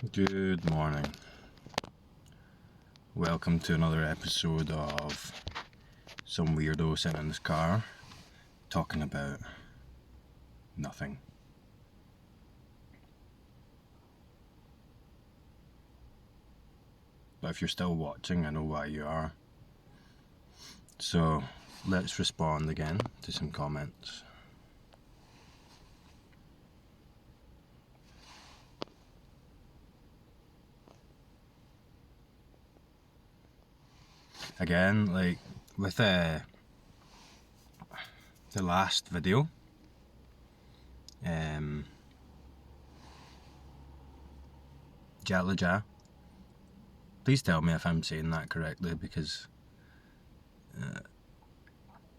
Good morning. Welcome to another episode of some weirdo sitting in his car talking about nothing. But if you're still watching, I know why you are. So let's respond again to some comments. Again, like with the last video, Jalaja, please tell me if I'm saying that correctly, because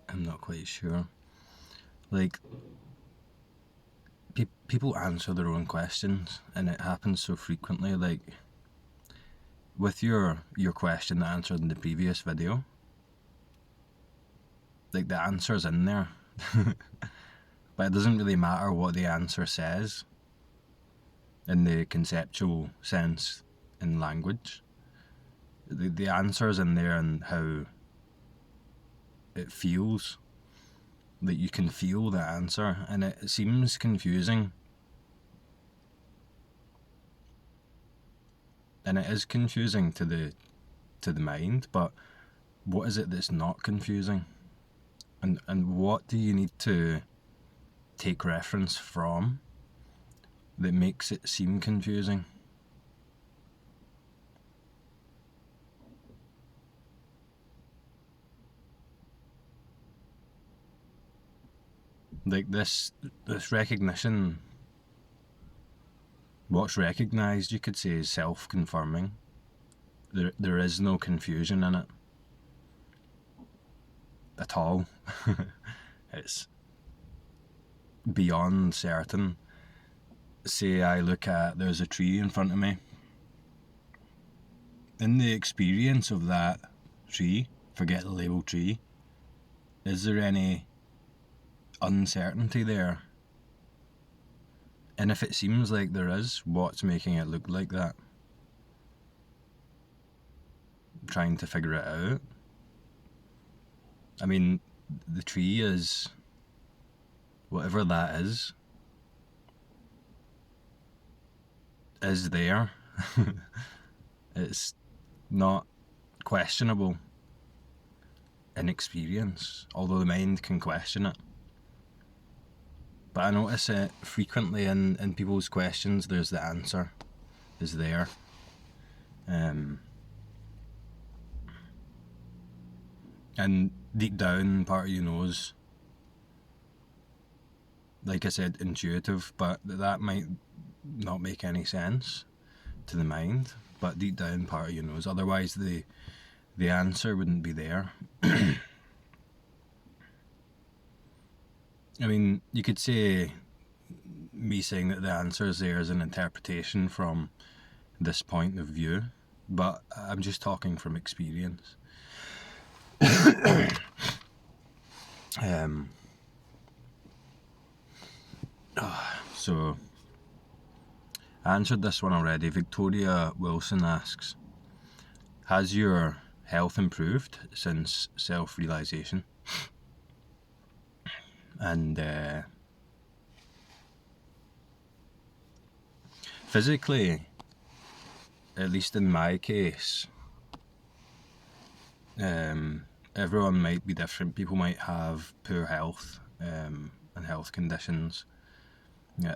I'm not quite sure. Like, people answer their own questions, and it happens so frequently. Like, with your question that I answered in the previous video, like, the answer's in there. But it doesn't really matter what the answer says in the conceptual sense in language. The answer's in there and how it feels. That you can feel the answer, and it seems confusing. And it is confusing to the mind, but what is it that's not confusing? And what do you need to take reference from that makes it seem confusing? Like this recognition, what's recognised, you could say, is self-confirming. There is no confusion in it at all. It's beyond certain. Say I look at, there's a tree in front of me. In the experience of that tree, forget the label tree, is there any uncertainty there? And if it seems like there is, what's making it look like that? Trying to figure it out. I mean, the tree is whatever that is there. It's not questionable in experience, although the mind can question it. But I notice it frequently in people's questions, there's the answer is there. And deep down, part of you knows, like I said, intuitive, but that might not make any sense to the mind, but deep down, part of you knows, otherwise the answer wouldn't be there. I mean, you could say me saying that the answer is there is an interpretation from this point of view, but I'm just talking from experience. So, I answered this one already. Victoria Wilson asks, has your health improved since self-realization? And physically, at least in my case, everyone might be different. People might have poor health and health conditions. Yeah.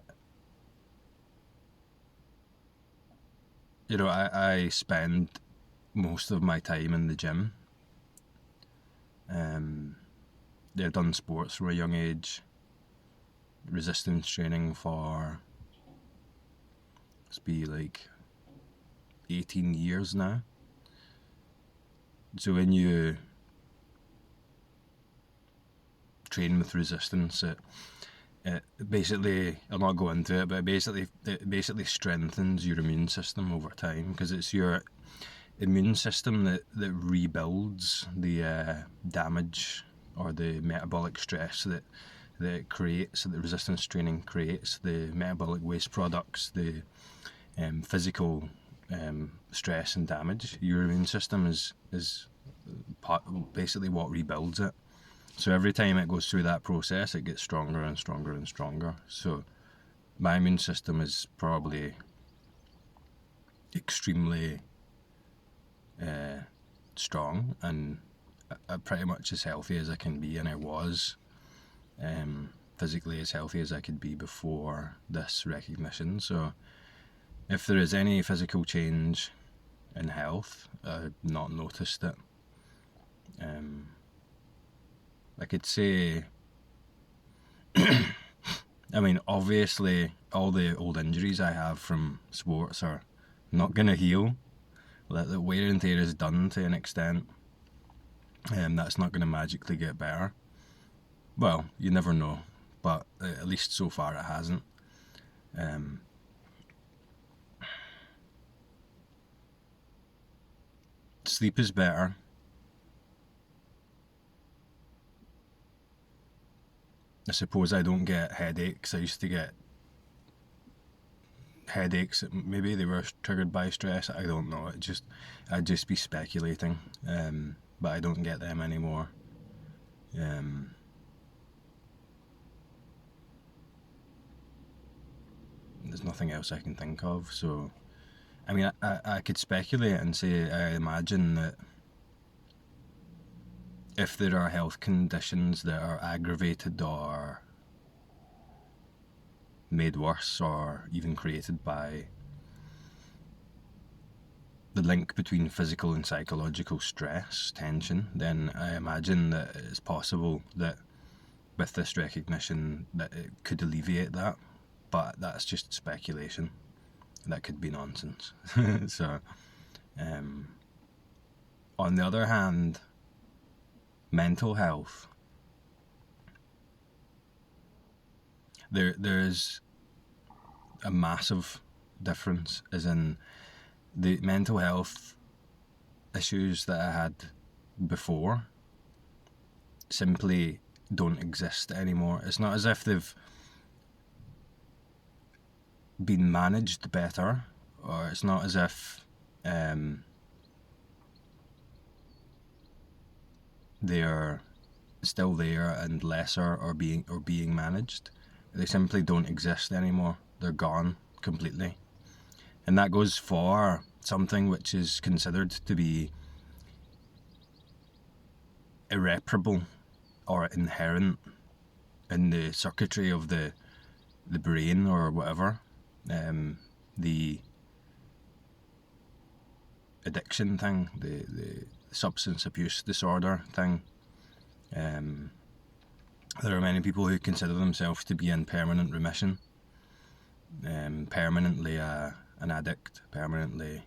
You know, I spend most of my time in the gym. I've done sports from a young age, resistance training for, must be like 18 years now. So when you train with resistance, it basically, I'll not go into it, but it basically strengthens your immune system over time, because it's your immune system that rebuilds the damage or the metabolic stress that it creates, that resistance training creates, the metabolic waste products, the physical stress and damage, your immune system is basically what rebuilds it. So every time it goes through that process, it gets stronger and stronger and stronger. So my immune system is probably extremely strong and pretty much as healthy as I can be, and I was physically as healthy as I could be before this recognition. So if there is any physical change in health, I've not noticed it. I could say, I mean, obviously, all the old injuries I have from sports are not going to heal. The wear and tear is done to an extent. That's not going to magically get better. Well, you never know, but at least so far it hasn't. Sleep is better. I suppose I don't get headaches. I used to get headaches. Maybe they were triggered by stress. I don't know. I'd just be speculating. But I don't get them anymore. There's nothing else I can think of. So, I mean, I could speculate and say I imagine that if there are health conditions that are aggravated or made worse or even created by the link between physical and psychological stress, tension, then I imagine that it's possible that with this recognition that it could alleviate that, but that's just speculation. That could be nonsense. So, on the other hand, mental health, there's a massive difference, as in the mental health issues that I had before simply don't exist anymore. It's not as if they've been managed better, or it's not as if they're still there and lesser or being managed. They simply don't exist anymore. They're gone completely. And that goes for something which is considered to be irreparable or inherent in the circuitry of the brain or whatever. The addiction thing, the substance abuse disorder thing. There are many people who consider themselves to be in permanent remission, permanently an addict, permanently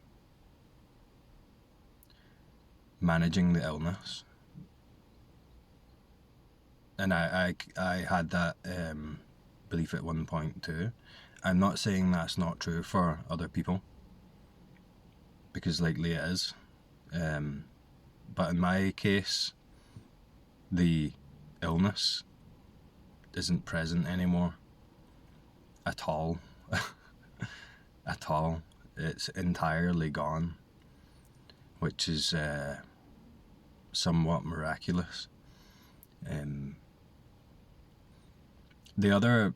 managing the illness. And I had that belief at one point too. I'm not saying that's not true for other people, because likely it is. But in my case, the illness isn't present anymore at all. At all. It's entirely gone, which is somewhat miraculous. The other,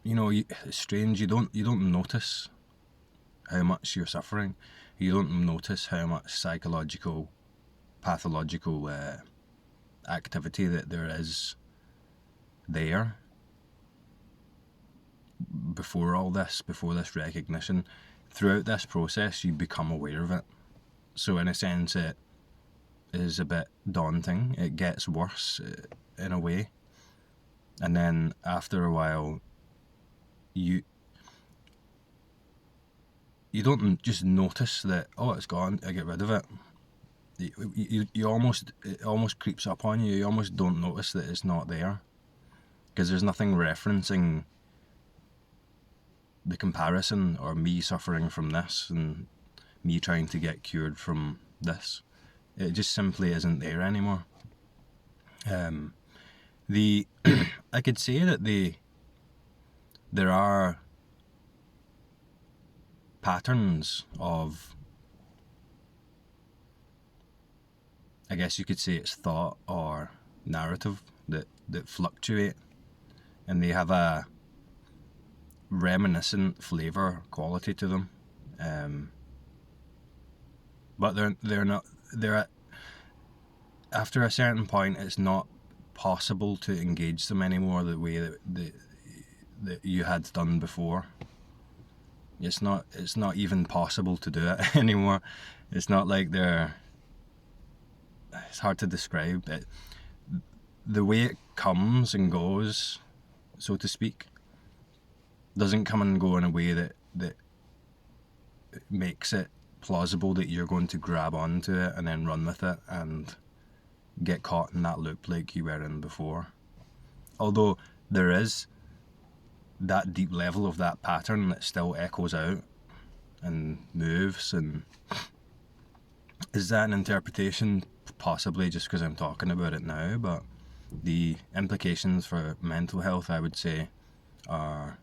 it's strange. You don't notice how much you're suffering. You don't notice how much psychological, pathological activity that there is there before this recognition. Throughout this process, you become aware of it. So in a sense, it is a bit daunting. It gets worse in a way. And then after a while, you don't just notice that, oh, it's gone, I get rid of it. It almost creeps up on you. You almost don't notice that it's not there, because there's nothing referencing the comparison or me suffering from this and me trying to get cured from this. It just simply isn't there anymore. I could say that there are patterns of, I guess you could say it's thought or narrative that fluctuate, and they have a reminiscent flavour quality to them, but they're not, after a certain point it's not possible to engage them anymore the way that you had done before. It's not even possible to do it anymore. It's not like it's hard to describe it. The way it comes and goes, so to speak, doesn't come and go in a way that makes it plausible that you're going to grab onto it and then run with it and get caught in that loop like you were in before. Although there is that deep level of that pattern that still echoes out and moves. And is that an interpretation? Possibly, just because I'm talking about it now, but the implications for mental health, I would say, are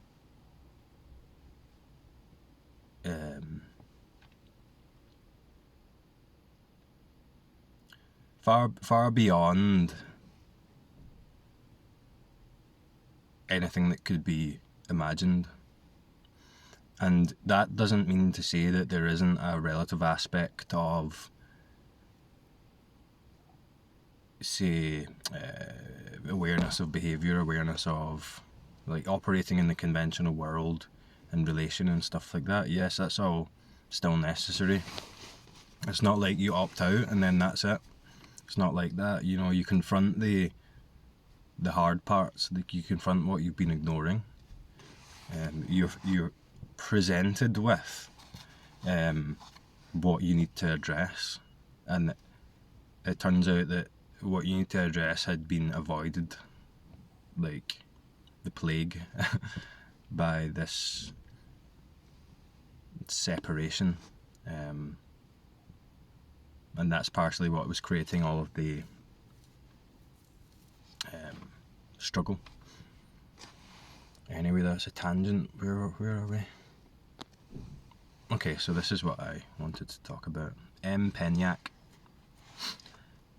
far beyond anything that could be imagined. And that doesn't mean to say that there isn't a relative aspect of, say, awareness of behaviour, awareness of like operating in the conventional world and relation and stuff like that. Yes, that's all still necessary. It's not like you opt out and then that's it. It's not like that. You know, you confront the hard parts. Like, you confront what you've been ignoring. You're presented with what you need to address, and it turns out that what you need to address had been avoided like the plague by this separation, and that's partially what was creating all of the struggle. Anyway, that's a tangent. Where are we? Okay, so this is what I wanted to talk about. M. Penyak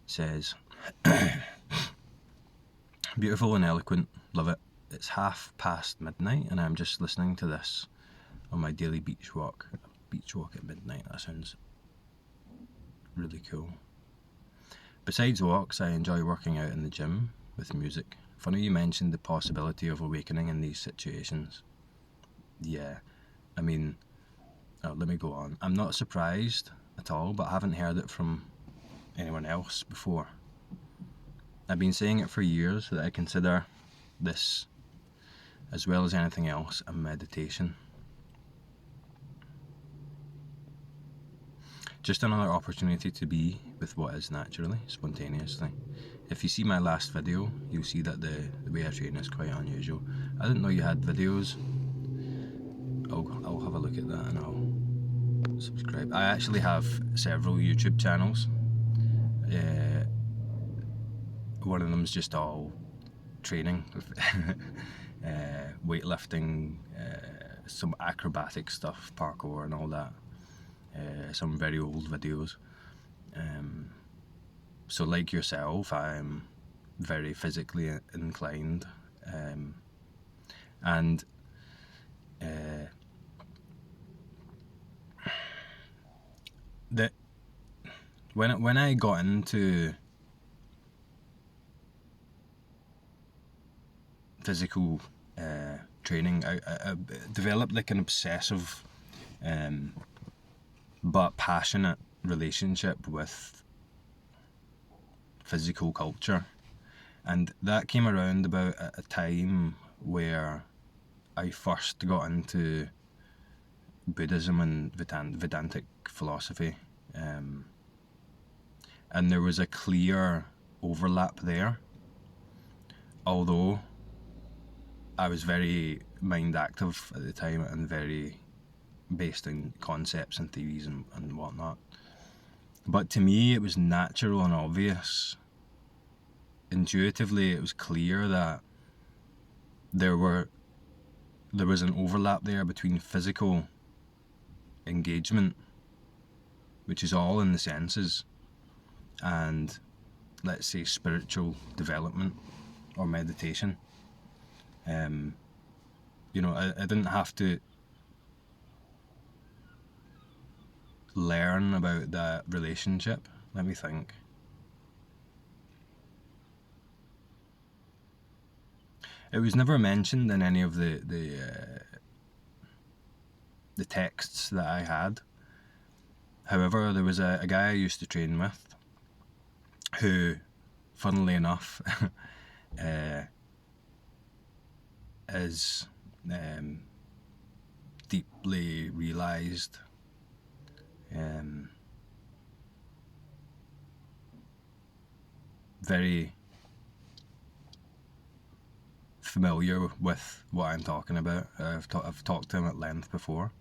says, beautiful and eloquent, love it. It's midnight and I'm just listening to this on my daily beach walk. Beach walk at midnight, that sounds really cool. Besides walks, I enjoy working out in the gym with music. Funny you mentioned the possibility of awakening in these situations. Yeah, I mean, let me go on. I'm not surprised at all, but I haven't heard it from anyone else before. I've been saying it for years that I consider this, as well as anything else, a meditation. Just another opportunity to be with what is naturally, spontaneously. If you see my last video, you'll see that the way I train is quite unusual. I didn't know you had videos. I'll have a look at that and I'll subscribe. I actually have several YouTube channels. One of them is just all training, weightlifting, some acrobatic stuff, parkour and all that. Some very old videos. So like yourself, I'm very physically inclined, and that when I got into physical training, I developed like an obsessive but passionate relationship with physical culture, and that came around about a time where I first got into Buddhism and Vedantic philosophy, and there was a clear overlap there, although I was very mind active at the time and very based in concepts and theories and whatnot. But to me it was natural and obvious. Intuitively it was clear that there was an overlap there between physical engagement, which is all in the senses, and let's say spiritual development or meditation. You know, I didn't have to learn about that relationship. Let me think. It was never mentioned in any of the texts that I had. However, there was a guy I used to train with who, funnily enough, is deeply realised, very familiar with what I'm talking about. I've talked to him at length before,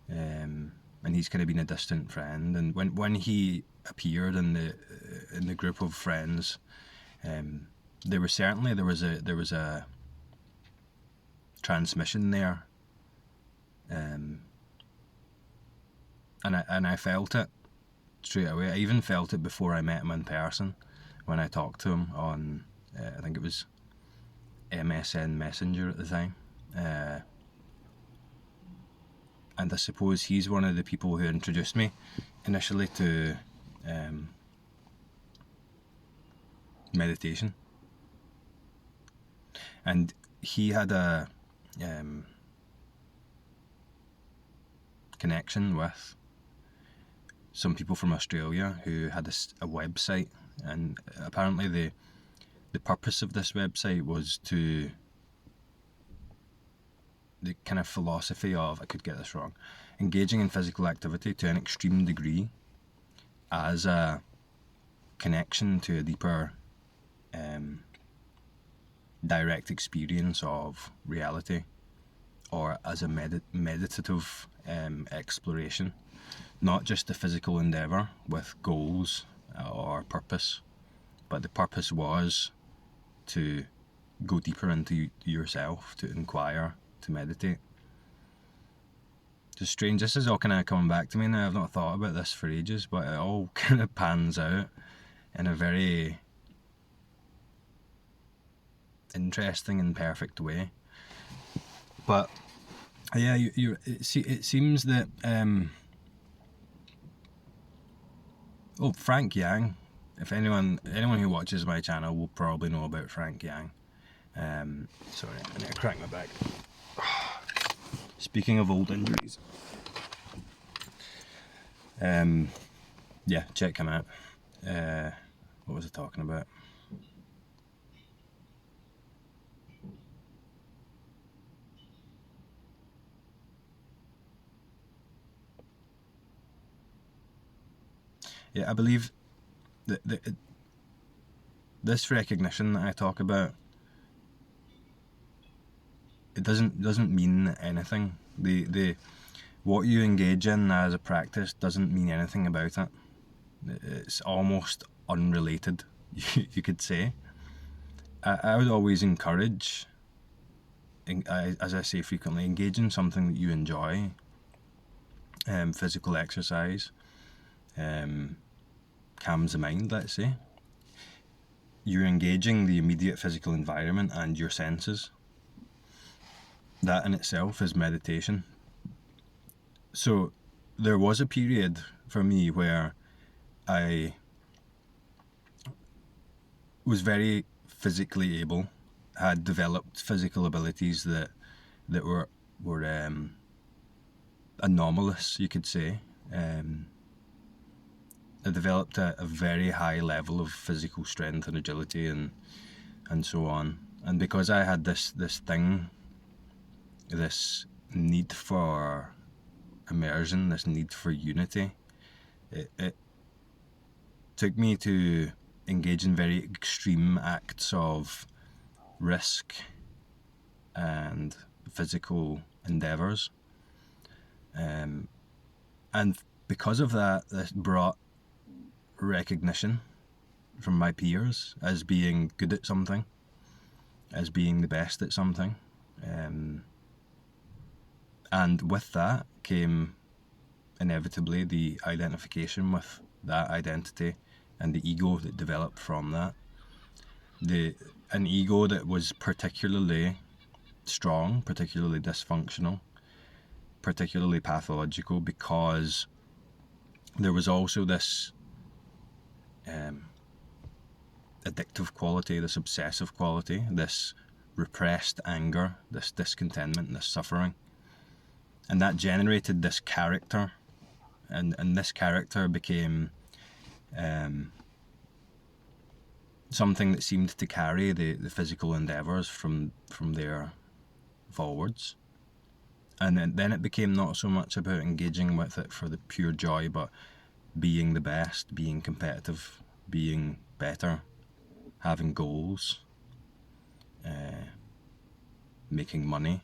and he's kind of been a distant friend. And when he appeared in the group of friends, there was a transmission there, and I felt it straight away. I even felt it before I met him in person when I talked to him on I think it was MSN Messenger at the time, and I suppose he's one of the people who introduced me initially to meditation. And he had a connection with some people from Australia who had a website, and apparently the purpose of this website was to the kind of philosophy of, I could get this wrong, engaging in physical activity to an extreme degree as a connection to a deeper direct experience of reality, or as a meditative exploration, not just a physical endeavour with goals or purpose, but the purpose was to go deeper into yourself, to inquire, to meditate. It's strange, this is all kind of coming back to me now. I've not thought about this for ages, but it all kind of pans out in a very interesting and perfect way. But yeah, it seems that Frank Yang, if anyone who watches my channel will probably know about Frank Yang. Sorry, I need to crack my back. Speaking of old injuries, yeah, check him out. What was I talking about? Yeah, I believe that this recognition that I talk about, it doesn't mean anything. The what you engage in as a practice doesn't mean anything about it. It's almost unrelated, you could say. I would always encourage, as I say frequently, engage in something that you enjoy. Physical exercise calms the mind, let's say. You're engaging the immediate physical environment and your senses. That in itself is meditation. So there was a period for me where I was very physically able, had developed physical abilities that were anomalous, you could say. I developed a very high level of physical strength and agility and so on. And because I had this need for immersion, this need for unity, it took me to engage in very extreme acts of risk and physical endeavours. And because of that, this brought recognition from my peers as being good at something, as being the best at something. And with that came inevitably the identification with that identity and the ego that developed from that. An ego that was particularly strong, particularly dysfunctional, particularly pathological, because there was also this addictive quality, this obsessive quality, this repressed anger, this discontentment, this suffering. And that generated this character, and this character became something that seemed to carry the physical endeavours from there forwards. And then it became not so much about engaging with it for the pure joy, but being the best, being competitive, being better, having goals, making money,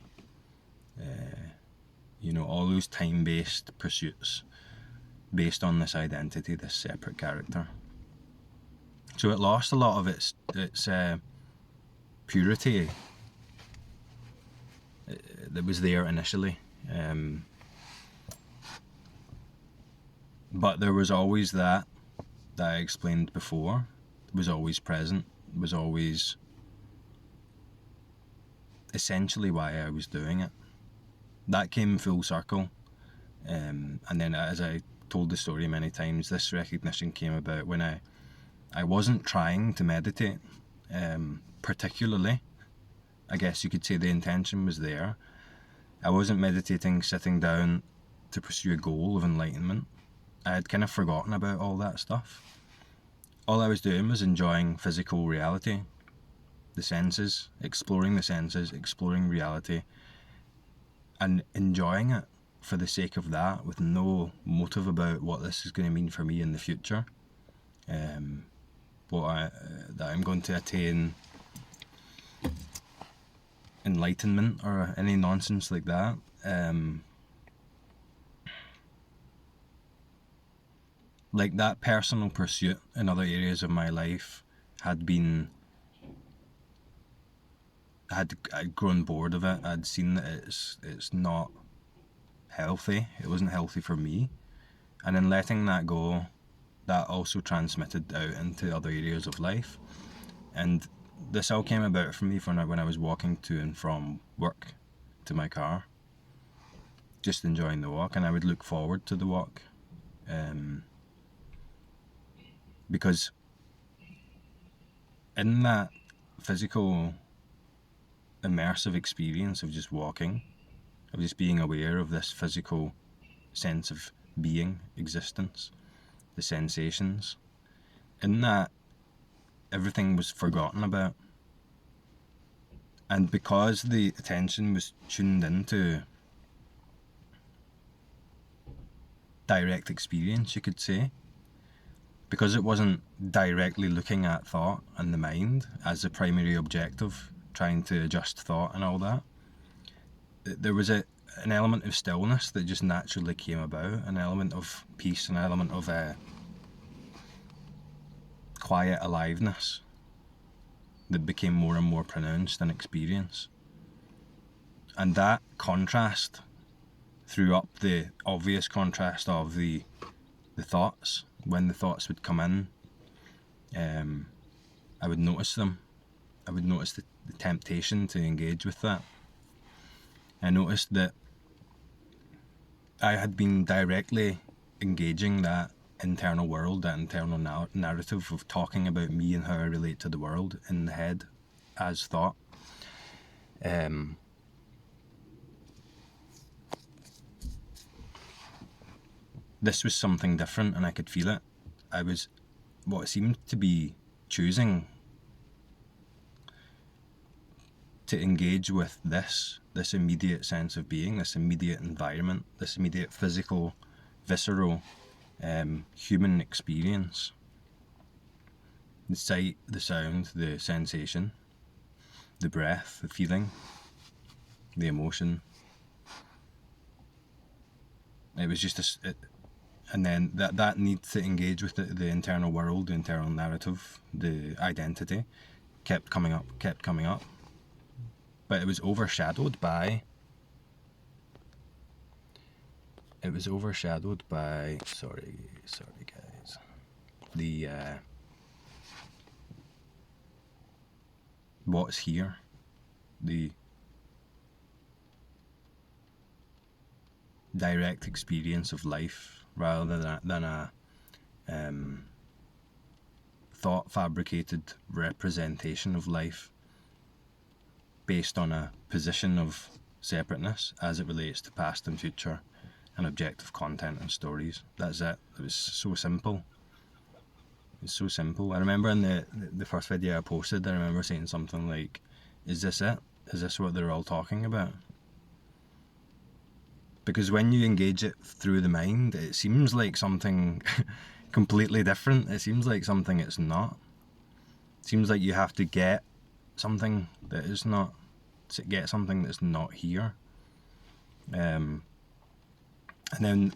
all those time-based pursuits based on this identity, this separate character. So it lost a lot of its purity that was there initially. But there was always that I explained before. It was always present. It was always essentially why I was doing it. That came full circle. And then, as I told the story many times, this recognition came about when I wasn't trying to meditate, particularly. I guess you could say the intention was there. I wasn't meditating, sitting down to pursue a goal of enlightenment. I had kind of forgotten about all that stuff. All I was doing was enjoying physical reality, the senses, exploring reality, and enjoying it for the sake of that, with no motive about what this is going to mean for me in the future. That I'm going to attain enlightenment or any nonsense like that. Like that personal pursuit in other areas of my life I'd grown bored of it. I'd seen that it's not healthy. It wasn't healthy for me. And in letting that go, that also transmitted out into other areas of life. And this all came about for me when I was walking to and from work to my car, just enjoying the walk. And I would look forward to the walk, because in that physical immersive experience of just walking, of just being aware of this physical sense of being, existence, the sensations, in that everything was forgotten about. And because the attention was tuned into direct experience, you could say, because it wasn't directly looking at thought and the mind as the primary objective, trying to adjust thought and all that, there was an element of stillness that just naturally came about, an element of peace, an element of quiet aliveness that became more and more pronounced in experience. And that contrast threw up the obvious contrast of the thoughts. When the thoughts would come in, I would notice them. I would notice the temptation to engage with that. I noticed that I had been directly engaging that internal world, that internal narrative of talking about me and how I relate to the world in the head as thought. This was something different, and I could feel it. I was what seemed to be choosing to engage with this immediate sense of being, this immediate environment, this immediate physical, visceral, human experience. The sight, the sound, the sensation, the breath, the feeling, the emotion. It was just and then that need to engage with the internal world, the internal narrative, the identity, kept coming up. But it was overshadowed by it was overshadowed by, sorry guys, the what's here, the direct experience of life, rather than a thought fabricated representation of life based on a position of separateness as it relates to past and future and objective content and stories. That's it. It was so simple. It's so simple. I remember in the first video I posted, I remember saying something like, is this it? Is this what they're all talking about? Because when you engage it through the mind, it seems like something completely different. It seems like something it's not. It seems like you have to get something that is not, get something that's not here. And then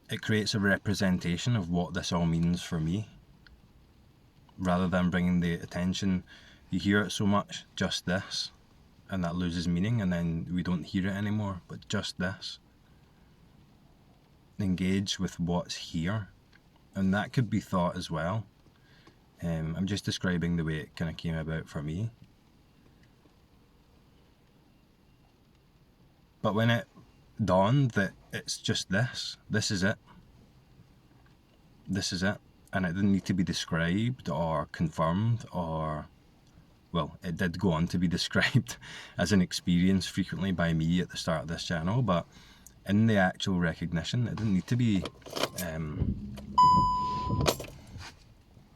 it creates a representation of what this all means for me, rather than bringing the attention. You hear it so much, just this, and that loses meaning, and then we don't hear it anymore, but just this. Engage with what's here, and that could be thought as well. I'm just describing the way it kind of came about for me. But when it dawned that it's just this is it. This is it. And it didn't need to be described or confirmed or, well, it did go on to be described as an experience frequently by me at the start of this channel, but in the actual recognition, it didn't need to be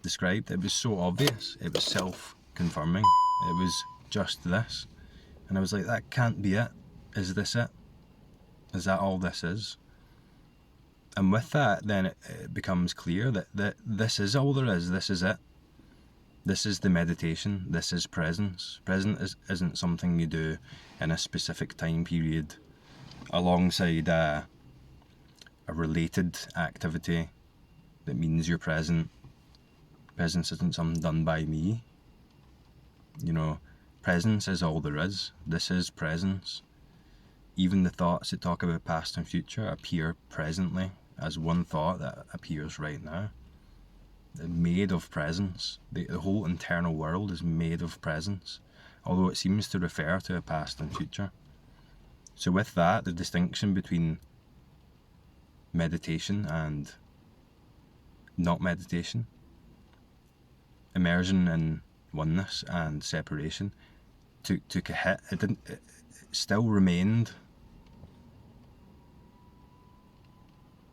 described. It was so obvious. It was self-confirming. It was just this. And I was like, that can't be it. Is this it? Is that all this is? And with that, then it becomes clear that this is all there is. This is it. This is the meditation. This is presence. Present isn't something you do in a specific time period alongside a related activity that means you're present. Presence isn't something done by me. You know, presence is all there is. This is presence. Even the thoughts that talk about past and future appear presently as one thought that appears right now. They're made of presence. The whole internal world is made of presence, although it seems to refer to a past and future. So with that, the distinction between meditation and not meditation, immersion in oneness and separation, took a hit. It still remained,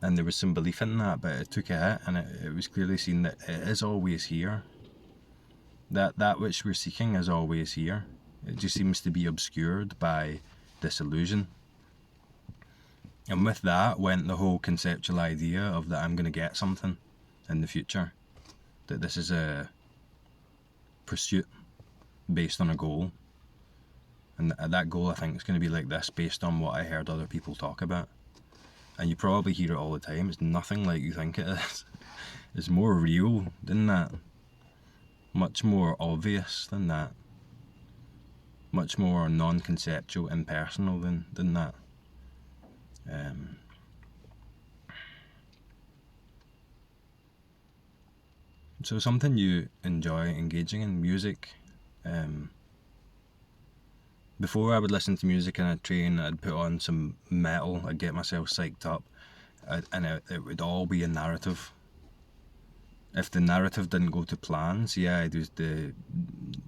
and there was some belief in that, but it took a hit, and it was clearly seen that it is always here. That which we're seeking is always here. It just seems to be obscured by this illusion. And with that went the whole conceptual idea of that I'm going to get something in the future, that this is a pursuit based on a goal. And that goal, I think, is going to be like this, based on what I heard other people talk about. And you probably hear it all the time. It's nothing like you think it is. It's more real than that. Much more obvious than that. Much more non-conceptual, impersonal than that. So something you enjoy engaging in, music. Before I would listen to music in a train, I'd put on some metal, I'd get myself psyched up, and it would all be a narrative. If the narrative didn't go to plan, see, I do the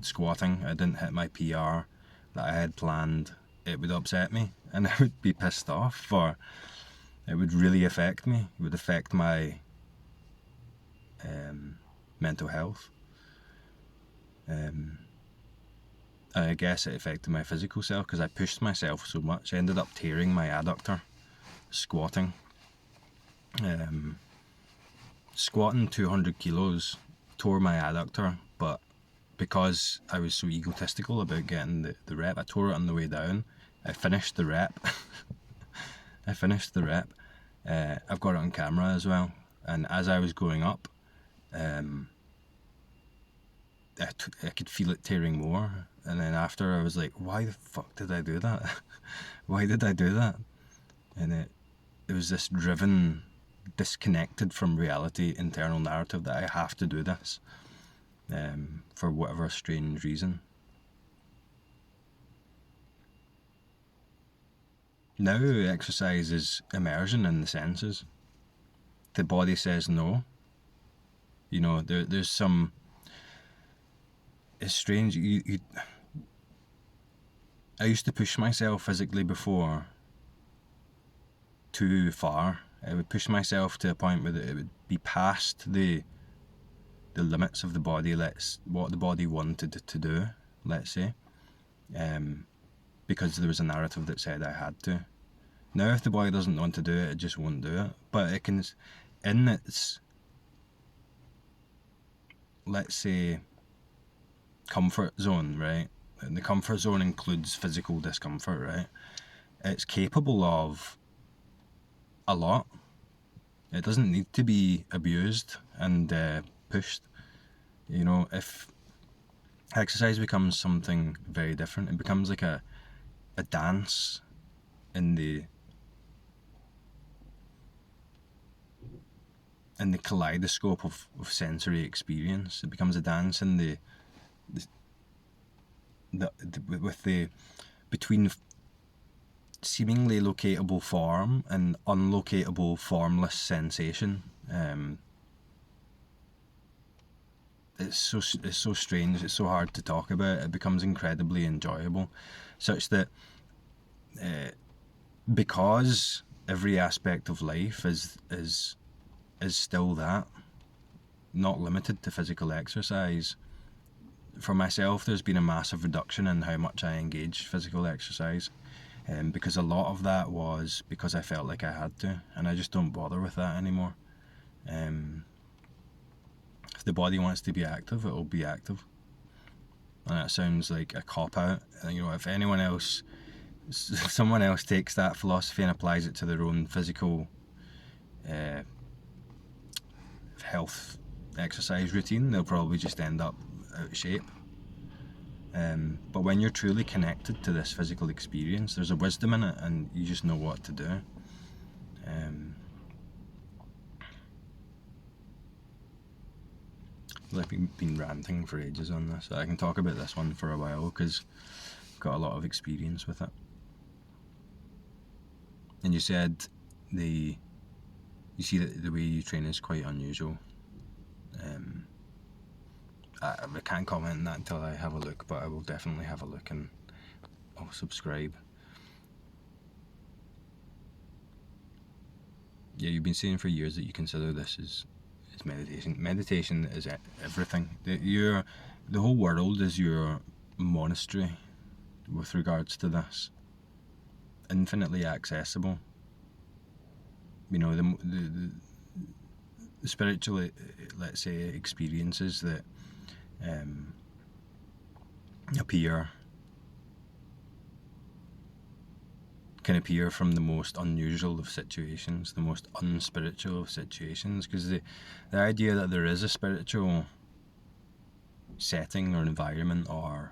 squatting, I didn't hit my PR that I had planned, it would upset me, and I would be pissed off, or it would really affect me. It would affect my mental health. I guess it affected my physical self because I pushed myself so much. I ended up tearing my adductor squatting. Squatting 200 kilos tore my adductor, but because I was so egotistical about getting the rep, I tore it on the way down. I finished the rep. I've got it on camera as well. And as I was going up, I could feel it tearing more. And then after, I was like, why the fuck did I do that? Why did I do that? and it was this driven, disconnected from reality internal narrative that I have to do this, for whatever strange reason. Now exercise is immersion in the senses. The body says no. You know, there's some... It's strange. I used to push myself physically before too far. I would push myself to a point where it would be past the limits of the body, what the body wanted to do, let's say, because there was a narrative that said I had to. Now, if the body doesn't want to do it, it just won't do it. But it can, in its, let's say, comfort zone, right? And the comfort zone includes physical discomfort, right? It's capable of a lot. It doesn't need to be abused and pushed. You know, if exercise becomes something very different, it becomes like a dance in the kaleidoscope of sensory experience. It becomes a dance in the between seemingly locatable form and unlocatable formless sensation. It's so strange. It's so hard to talk about. It becomes incredibly enjoyable, such that because every aspect of life is still that, not limited to physical exercise. For myself, there's been a massive reduction in how much I engage physical exercise, because a lot of that was because I felt like I had to, and I just don't bother with that anymore. If the body wants to be active, it will be active. And that sounds like a cop-out. You know, if someone else takes that philosophy and applies it to their own physical health exercise routine, they'll probably just end up out of shape. But when you're truly connected to this physical experience, there's a wisdom in it, and you just know what to do. I've been ranting for ages on this. I can talk about this one for a while because I've got a lot of experience with it. And you said you see that the way you train is quite unusual. I can't comment on that until I have a look, but I will definitely have a look and I'll subscribe. Yeah, you've been saying for years that you consider this as meditation. Meditation is everything. The whole world is your monastery with regards to this. Infinitely accessible. You know, the spiritual, let's say, experiences that can appear from the most unusual of situations, the most unspiritual of situations, because the idea that there is a spiritual setting or environment or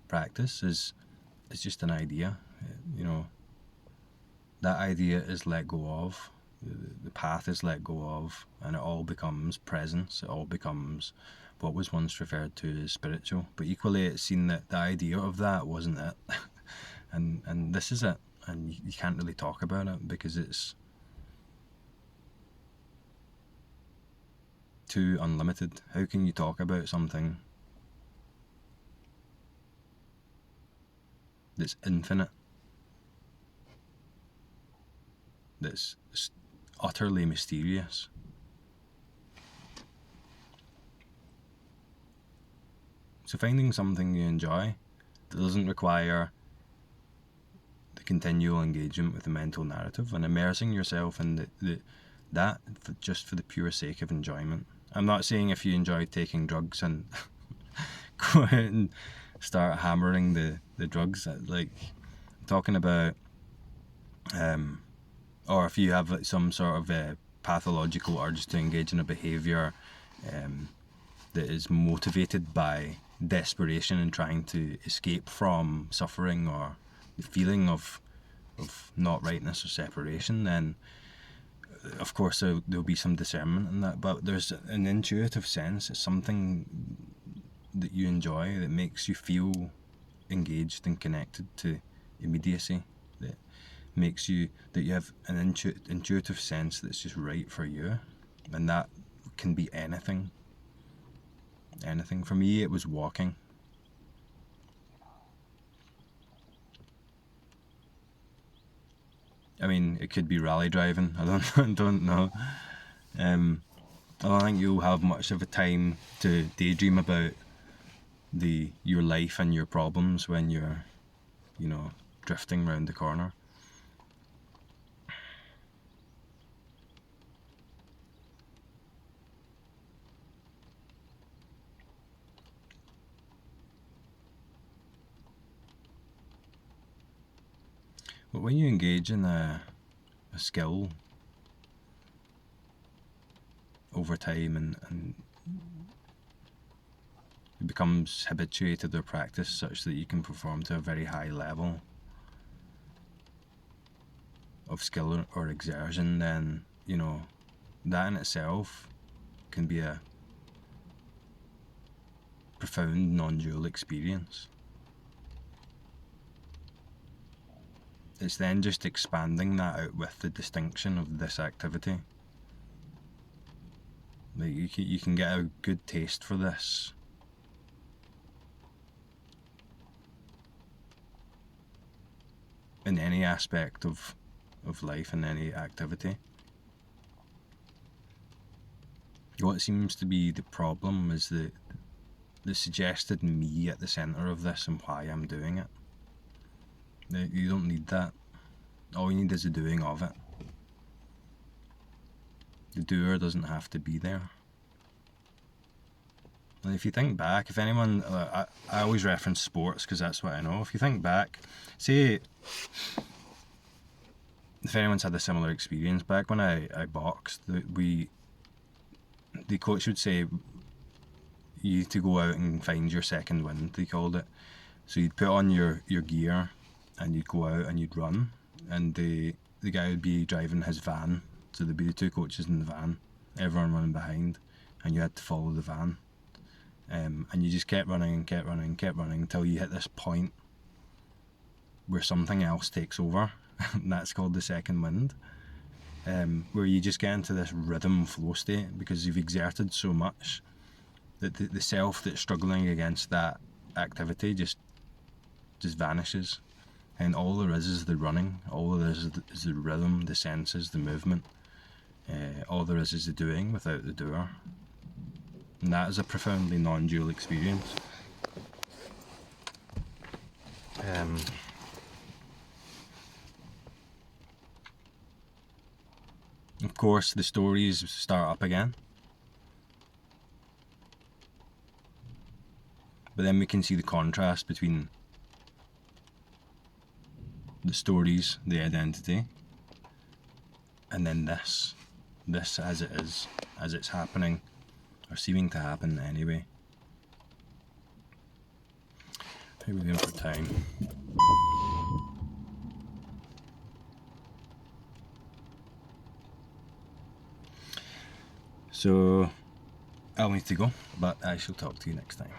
practice is just an idea. You know, that idea is let go of, the path is let go of, and it all becomes presence. It all becomes what was once referred to as spiritual. But equally, it's seen that the idea of that wasn't it, and this is it. And you can't really talk about it because it's too unlimited. How can you talk about something that's infinite, that's utterly mysterious? So finding something you enjoy that doesn't require continual engagement with the mental narrative and immersing yourself in that just for the pure sake of enjoyment. I'm not saying if you enjoy taking drugs and go out and start hammering the drugs, like I'm talking about, or if you have some sort of pathological urge to engage in a behaviour that is motivated by desperation and trying to escape from suffering or the feeling of of not rightness or separation, then of course there'll be some discernment in that, but there's an intuitive sense. It's something that you enjoy, that makes you feel engaged and connected to immediacy, that makes you, that you have an intuitive sense that's just right for you. And that can be anything. For me, it was walking. I mean, it could be rally driving. I don't know. I don't think you'll have much of a time to daydream about your life and your problems when you're, drifting round the corner. But when you engage in a skill over time and it becomes habituated or practiced such that you can perform to a very high level of skill or exertion, then, that in itself can be a profound non-dual experience. It's then just expanding that out with the distinction of this activity. Like you can get a good taste for this in any aspect of life, in any activity. What seems to be the problem is the suggested me at the centre of this and why I'm doing it. You don't need that. All you need is the doing of it. The doer doesn't have to be there. And if you think back, if anyone, I always reference sports because that's what I know. If you think back, say, if anyone's had a similar experience, back when I boxed, the coach would say, you need to go out and find your second wind, they called it. So you'd put on your gear and you'd go out and you'd run, and the guy would be driving his van, so there'd be the two coaches in the van, everyone running behind, and you had to follow the van. And you just kept running until you hit this point where something else takes over, and that's called the second wind, where you just get into this rhythm flow state because you've exerted so much that the self that's struggling against that activity just vanishes, and all there is the running, all there is the rhythm, the senses, the movement, all there is the doing without the doer. And that is a profoundly non-dual experience. Of course, the stories start up again, but then we can see the contrast between the stories, the identity, and then this as it is, as it's happening, or seeming to happen anyway. How are we doing for time? So I'll need to go, but I shall talk to you next time.